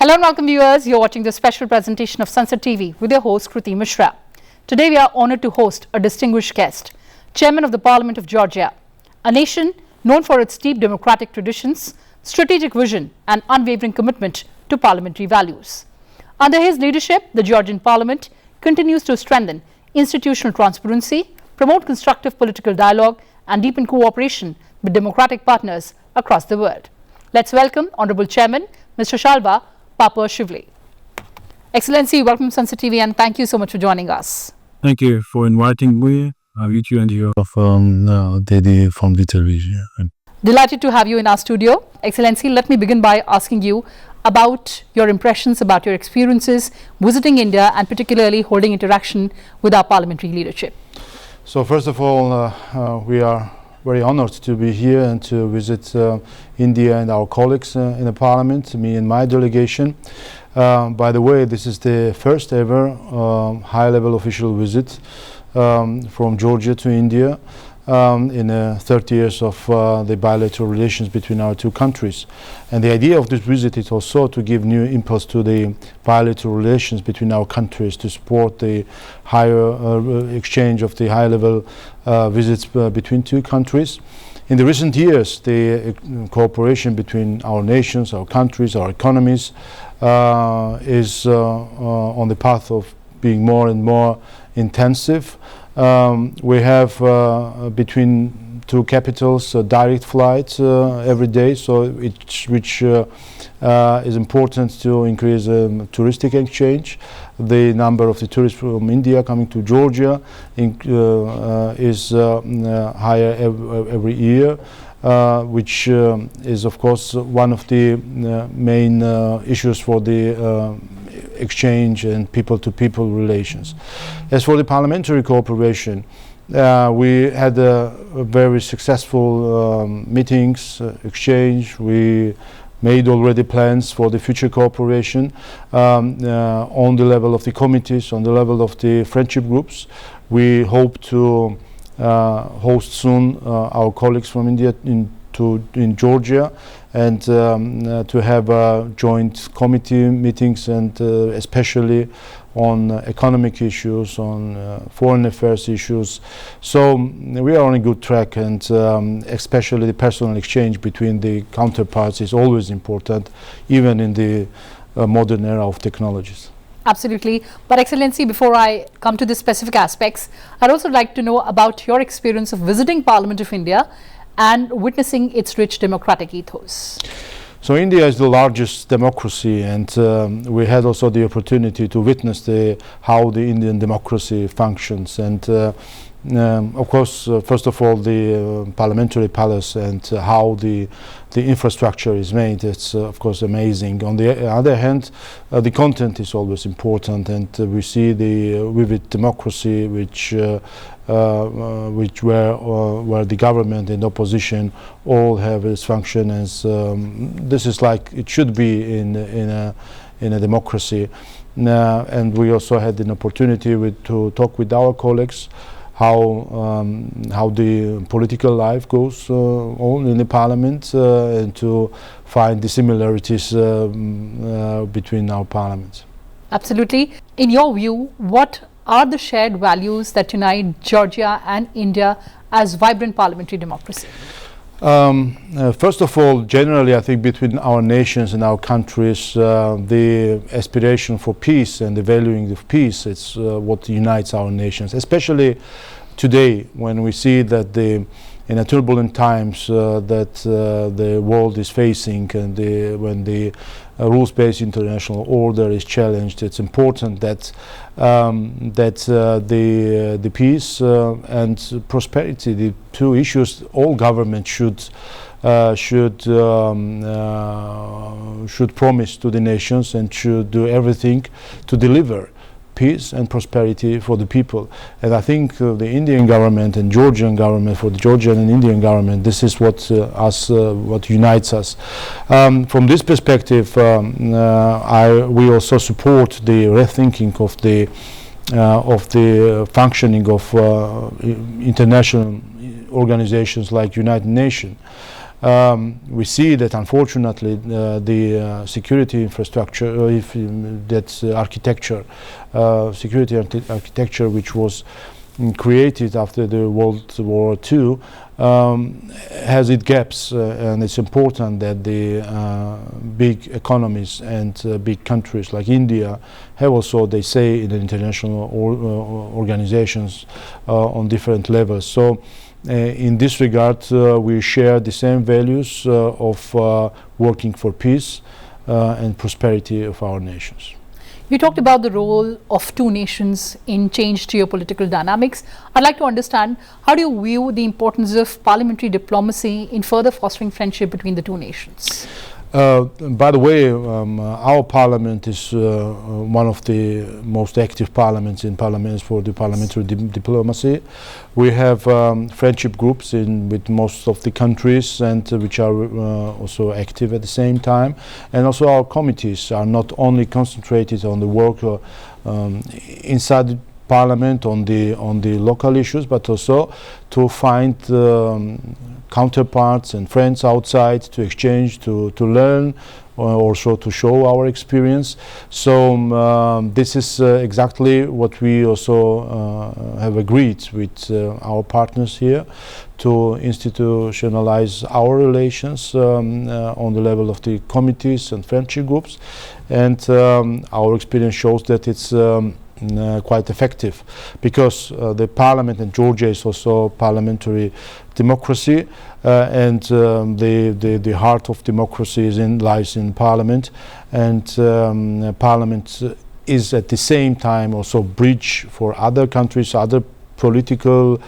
Hello and welcome viewers, you are watching the special presentation of Sansad TV with your host Kriti Mishra. Today we are honoured to host a distinguished guest, Chairman of the Parliament of Georgia, a nation known for its deep democratic traditions, strategic vision and unwavering commitment to parliamentary values. Under his leadership, the Georgian Parliament continues to strengthen institutional transparency, promote constructive political dialogue and deepen cooperation with democratic partners across the world. Let's welcome Honourable Chairman Mr. Shalva, Papuashvili. Excellency, welcome to Sansad TV and thank you so much for joining us. Thank you for inviting me. I meet you and you from the television. Delighted to have you in our studio. Excellency, let me begin by asking you about your impressions, about your experiences visiting India and particularly holding interaction with our parliamentary leadership. So first of all, we are very honored to be here and to visit India and our colleagues in the parliament, me and my delegation. By the way, this is the first ever high-level official visit from Georgia to India in 30 years of the bilateral relations between our two countries. And the idea of this visit is also to give new impulse to the bilateral relations between our countries, to support the higher exchange of the high-level visits between two countries. In the recent years, the cooperation between our nations, our countries, our economies is on the path of being more and more intensive. We have between two capitals direct flights every day, so which is important to increase touristic exchange. The number of the tourists from India coming to Georgia is higher every year, which is of course one of the main issues for the exchange and people-to-people relations. As for the parliamentary cooperation, we had very successful meetings, exchange. We made already plans for the future cooperation on the level of the committees, on the level of the friendship groups. We hope to host soon our colleagues from India in Georgia and to have joint committee meetings and especially on economic issues, on foreign affairs issues. So we are on a good track, and especially the personal exchange between the counterparts is always important, even in the modern era of technologies. Absolutely. But Excellency, before I come to the specific aspects, I'd also like to know about your experience of visiting Parliament of India and witnessing its rich democratic ethos. So India is the largest democracy, and we had also the opportunity to witness how the Indian democracy functions. And of course, first of all, the parliamentary palace and how the infrastructure is made, it's of course amazing. On the other hand, the content is always important, and we see the vivid democracy where the government and opposition all have its function as this is like it should be in a democracy. And we also had an opportunity to talk with our colleagues how the political life goes on in the parliament and to find the similarities between our parliaments. Absolutely. In your view, what are the shared values that unite Georgia and India as vibrant parliamentary democracy? First of all, generally, I think between our nations and our countries, the aspiration for peace and the valuing of peace, it's what unites our nations, especially today when we see that in a turbulent times that the world is facing, and when the rules-based international order is challenged, it's important that the peace and prosperity, the two issues, all governments should promise to the nations and should do everything to deliver peace and prosperity for the people. And I think the Indian government and Georgian government, for the Georgian and Indian government, this is what unites us. From this perspective, we also support the rethinking of the functioning of international organizations like United Nations. We see that unfortunately the security infrastructure, security architecture which was created after the World War II has its gaps, and it's important that the big economies and big countries like India have also, they say, in the international organizations on different levels. So in this regard, we share the same values of working for peace and prosperity of our nations. You talked about the role of two nations in changed geopolitical dynamics. I'd like to understand, how do you view the importance of parliamentary diplomacy in further fostering friendship between the two nations? By the way, our parliament is one of the most active parliaments for the parliamentary diplomacy. We have friendship groups with most of the countries, and which are also active at the same time. And also our committees are not only concentrated on the work inside the Parliament on the local issues, but also to find counterparts and friends outside, to exchange, to learn, also to show our experience. So this is exactly what we also have agreed with our partners here, to institutionalize our relations on the level of the committees and friendship groups. And our experience shows that it's quite effective, because the parliament in Georgia is also parliamentary democracy, and the heart of democracy lies in parliament, and parliament is at the same time also bridge for other countries, other political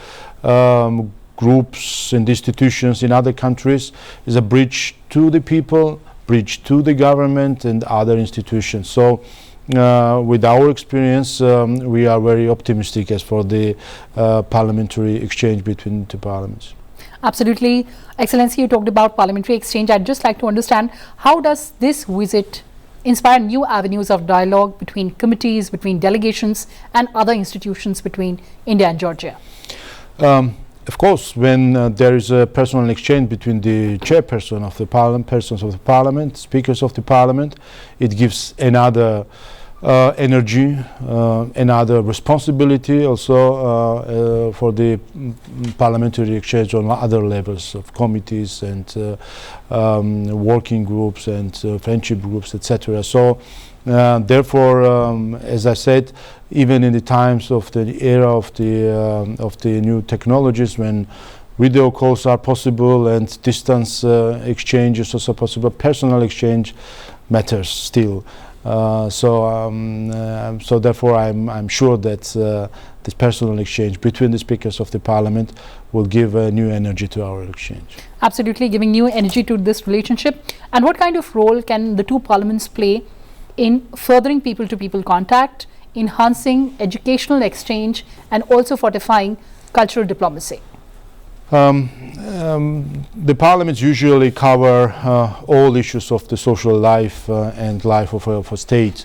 groups and institutions in other countries, is a bridge to the people, bridge to the government and other institutions. So with our experience, we are very optimistic as for the parliamentary exchange between the parliaments. Absolutely. Excellency, you talked about parliamentary exchange. I'd just like to understand, how does this visit inspire new avenues of dialogue between committees, between delegations and other institutions between India and Georgia? Of course, when there is a personal exchange between the chairperson of the parliament, persons of the parliament, speakers of the parliament, it gives another energy, another responsibility also for the parliamentary exchange on other levels of committees and working groups and friendship groups, etc. So therefore, as I said, even in the times of the era of the new technologies, when video calls are possible and distance exchange is also possible, personal exchange matters still. So therefore, I'm sure that this personal exchange between the speakers of the parliament will give a new energy to our exchange. Absolutely, giving new energy to this relationship. And what kind of role can the two parliaments play in furthering people-to-people contact, enhancing educational exchange, and also fortifying cultural diplomacy? The parliaments usually cover all issues of the social life and life of a state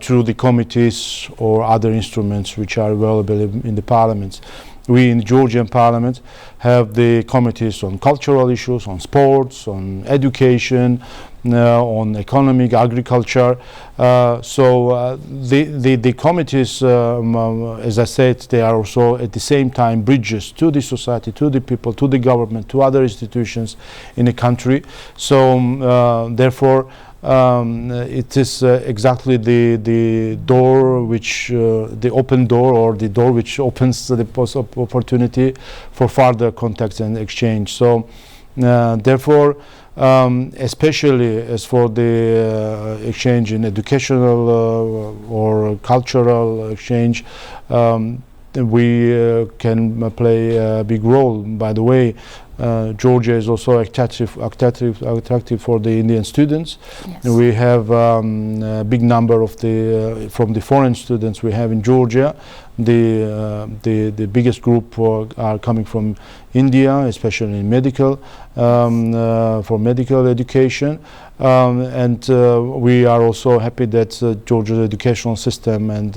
through the committees or other instruments which are available in the parliaments. We in the Georgian parliament have the committees on cultural issues, on sports, on education, on economic, agriculture. So the committees, as I said, they are also at the same time bridges to the society, to the people, to the government, to other institutions in the country. So therefore, it is exactly the door which, the open door, or the door which opens the opportunity for further contacts and exchange. So therefore, especially as for the exchange in educational or cultural exchange, we can play a big role. By the way, Georgia is also attractive for the Indian students. Yes. We have a big number of from the foreign students we have in Georgia. The biggest group are coming from India, especially in medical, for medical education. And we are also happy that Georgia's educational system, and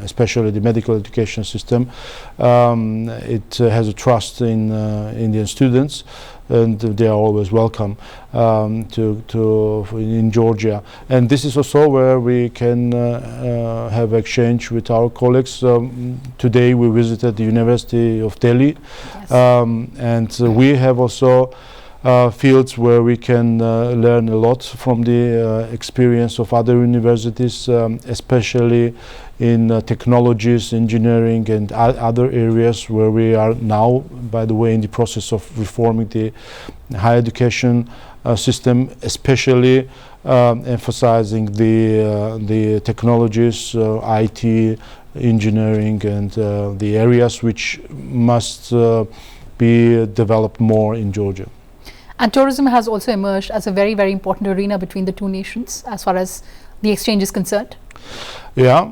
especially the medical education system, it has a trust in Indian students. and they are always welcome in Georgia. And this is also where we can have exchange with our colleagues. Today we visited the University of Delhi, Yes. and we have also fields where we can learn a lot from the experience of other universities, especially in technologies, engineering, and other areas where we are now, by the way, in the process of reforming the higher education system, especially emphasizing the technologies, IT, engineering, and the areas which must be developed more in Georgia. And tourism has also emerged as a very, very important arena between the two nations as far as the exchange is concerned. Yeah,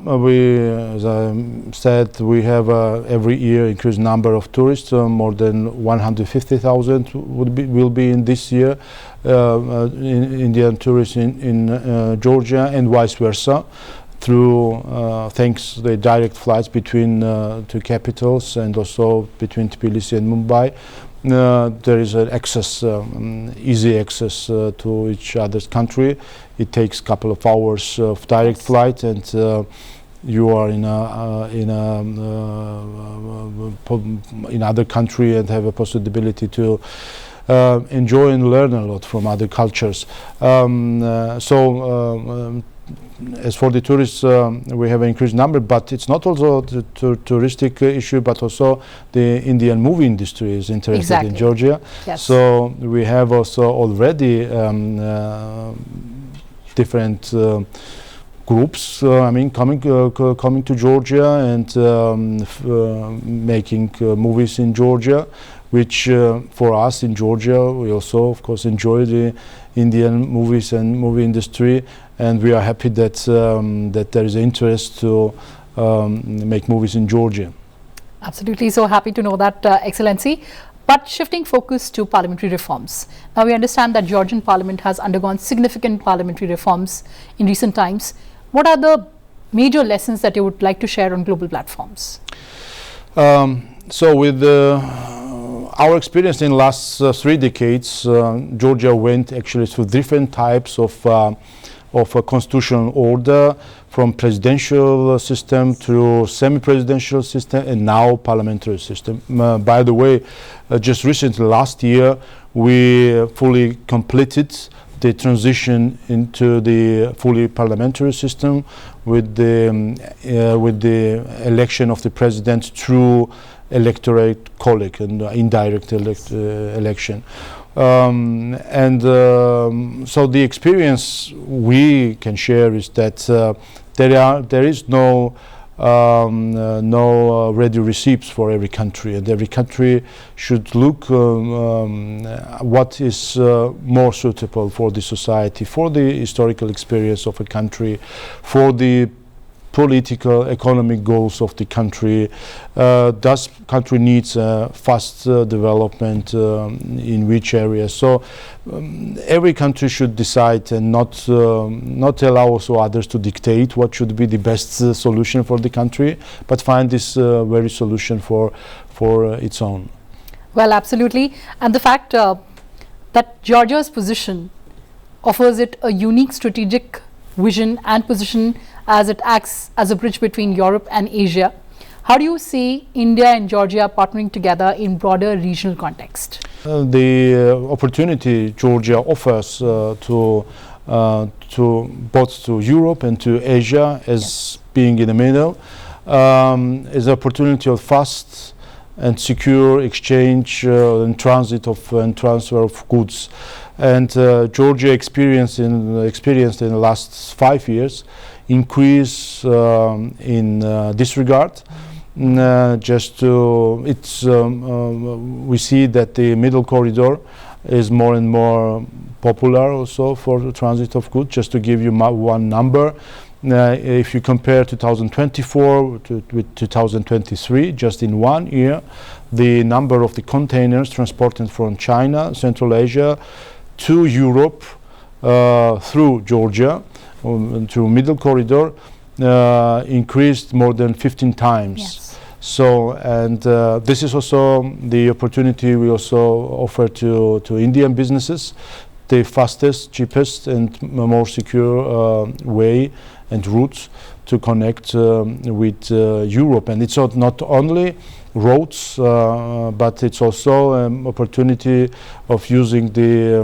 as I said, we have every year increased number of tourists. More than 150,000 will be in this year Indian tourists in Georgia, and vice versa, through thanks to the direct flights between two capitals and also between Tbilisi and Mumbai. There is an access, easy access to each other's country. It takes a couple of hours of direct flight, and you are in other country and have a possibility to enjoy and learn a lot from other cultures. As for the tourists, we have an increased number, but it's not also the touristic issue, but also the Indian movie industry is interested in Georgia. Yes. So we have also already different groups, coming to Georgia and making movies in Georgia, which for us in Georgia, we also, of course, enjoy the Indian movies and movie industry, and we are happy that that there is interest to make movies in Georgia. Absolutely, so happy to know that, Excellency. But shifting focus to parliamentary reforms. Now we understand that Georgian parliament has undergone significant parliamentary reforms in recent times. What are the major lessons that you would like to share on global platforms? So with our experience in the last 3 decades, Georgia went actually through different types of a constitutional order, from presidential system to semi-presidential system, and now parliamentary system. By the way, just recently, last year, we fully completed the transition into the fully parliamentary system with the election of the president through electorate college and indirect election. So the experience we can share is that there is no ready receipts for every country, and every country should look what is more suitable for the society, for the historical experience of a country, for the political, economic goals of the country. Does country needs fast development in which area? So every country should decide and not allow also others to dictate what should be the best solution for the country, but find this very solution for its own. Well, absolutely, and the fact that Georgia's position offers it a unique strategic vision and position as it acts as a bridge between Europe and Asia. How do you see India and Georgia partnering together in broader regional context? The opportunity Georgia offers to both to Europe and to Asia as being in the middle is an opportunity of fast and secure exchange and transit of and transfer of goods. And Georgia experienced in the last 5 years increase in this regard. We see that the middle corridor is more and more popular also for the transit of goods. Just to give you one number, if you compare 2024 with 2023, just in 1 year, the number of the containers transported from China, Central Asia to Europe through Georgia, through middle corridor, increased more than 15 times. Yes. So, and this is also the opportunity we also offer to Indian businesses, the fastest, cheapest and more secure way and routes to connect with Europe. And it's not only roads, but it's also an opportunity of using the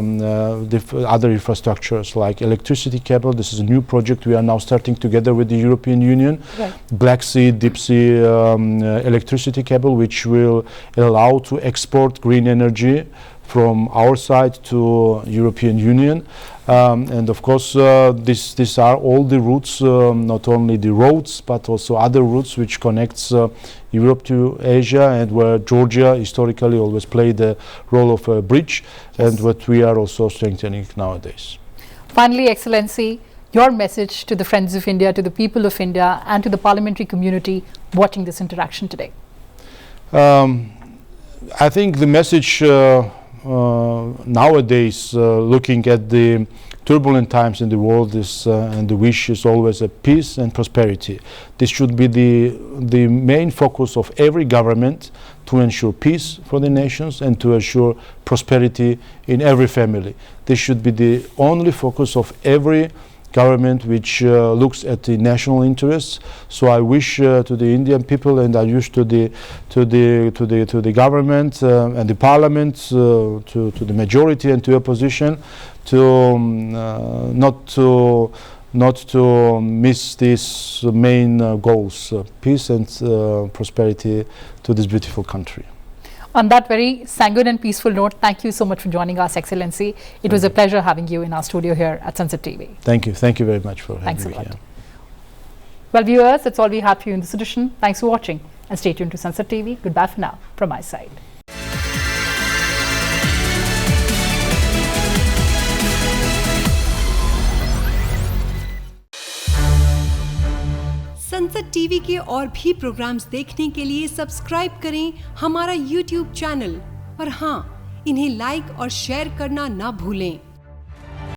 other infrastructures like electricity cable. This is a new project we are now starting together with the European Union. Right. Black Sea, Deep Sea electricity cable, which will allow to export green energy from our side to European Union. And of course these are all the routes, not only the roads but also other routes which connects Europe to Asia, and where Georgia historically always played the role of a bridge. Yes. And what we are also strengthening nowadays. Finally, Excellency, your message to the Friends of India, to the people of India and to the parliamentary community watching this interaction today. I think the message nowadays, looking at the turbulent times in the world, is and the wish is always a peace and prosperity. This should be the main focus of every government, to ensure peace for the nations and to ensure prosperity in every family. This should be the only focus of every government which looks at the national interests. So I wish to the Indian people, and I wish to the government and the parliament, to the majority and to opposition, to not to miss these main goals, peace and prosperity to this beautiful country. On that very sanguine and peaceful note, thank you so much for joining us, Excellency. It was a pleasure having you in our studio here at Sansad TV. Thank you. Thank you very much for having me here. Well, viewers, that's all we have for you in this edition. Thanks for watching and stay tuned to Sansad TV. Goodbye for now from my side. संसद TV के और भी programmes देखने के लिए subscribe करें हमारा YouTube channel और हाँ, इन्हें लाइक और शेयर करना ना भूलें।